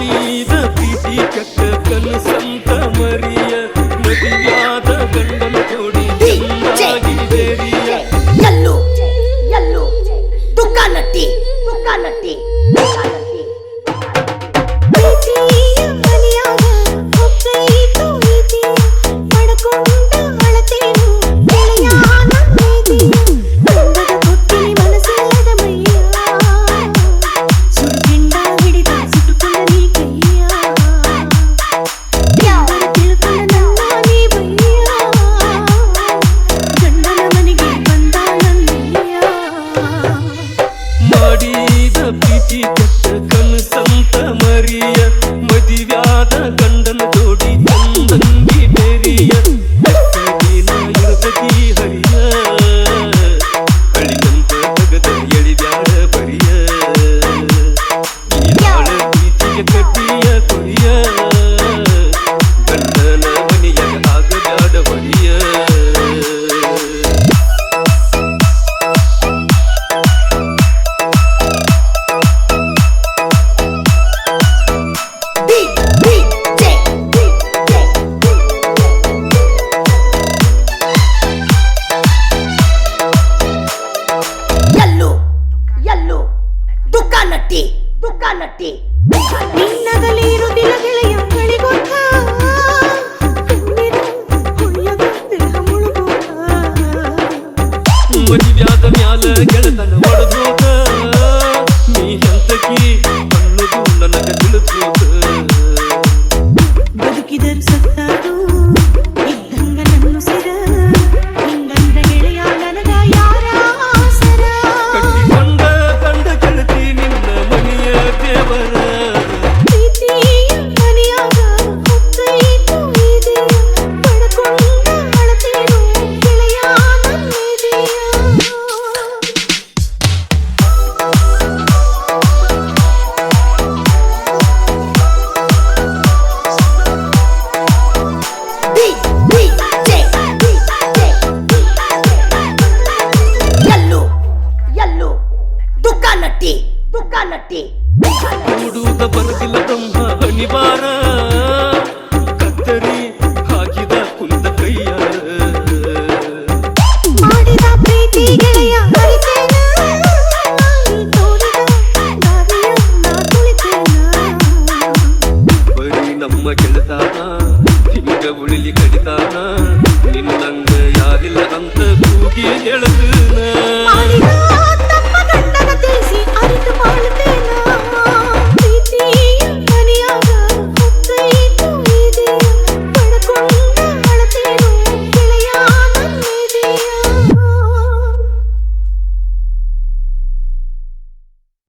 ಮಾಡಿದ ಪ್ರೀತಿ ಕೆಟ್ಟ ಕನಸಂತ ಮರಿಯ ಮದುವೆಯಾದ ಗಂಡನ ಜೋಡಿ ಚೆನ್ನಾಗಿ ಬೇರಿಯ ಎಲ್ಲೂ ಎಲ್ಲೂ ದುಃಖ ನಟ್ಟಿ ದುಃಖ ನಟ್ಟಿ ಮಾಡಿದ ಪ್ರೀತಿ ಕೆಟ್ಟ ಕನಸಂತ ಮರಿಯ ಮದುವೆಯಾದ ಗಂಡನ ಜೋಡಿ ಚಂದಂಗಿ ಬೇರಿಯ ಬೆಟ್ಟಗಿನ ಇರತಕಿ ಹರಿಯ ಹಳಿದಂತ ತಗದ ಎಳಿಬ್ಯಾಡ ಬರಿಯ ಈ ಬಾಳ ಪ್ರೀತಿಯ ಕಟ್ಟಿಯ ಕೊರಿಯ ಗಂಡನ ಮನೆಯಾಗ ಆಗಬ್ಯಾಡ ಬರಿಯ ದುಃಖ ನಟ್ಟಿ ನಿನ್ನದಲ್ಲಿ ಇರುವುದಿಲ್ಲ ಗೆಳೆಯ ಗಳಿಗೊತ್ತ ಮದುವೆಯಾದ ಮ್ಯಾಲ ಗೆಳತನ ಒಡೆದೋದ ನೀ ಎಂತಕಿ ಅನ್ನೋದು ನನಗ ತಿಳಿದೋದ ಬದುಕಿದರು ಸತ್ತಾರು ಇದ್ದಂಗ ನನ್ನ ಸಿರ ಹಿಂಗಂದ ಗೆಳೆಯ ನನಗ ಯಾರ ಆಸರ ಕಟ್ಟಿಕೊಂಡ ಕಂಡ ಗೆಳತಿ ನಿನ್ನ ಮನೆಯ ದೇವರ ಪ್ರೀತಿಯ ಮನೆಯಾಗ ಹೊತ್ತೈತು ಇದೆಯ ಪಡ್ಕೊಂಡ ಅಳತೇನು ಗೆಳೆಯ ನನ್ನೆದೆಯ ಎಲ್ಲೂ ದುಃಖ ನಟ್ಟಿ ಕೂಡುವುದ ಬರದಿಲ್ಲ ಬ್ರಹ್ಮ ಅನಿವಾರ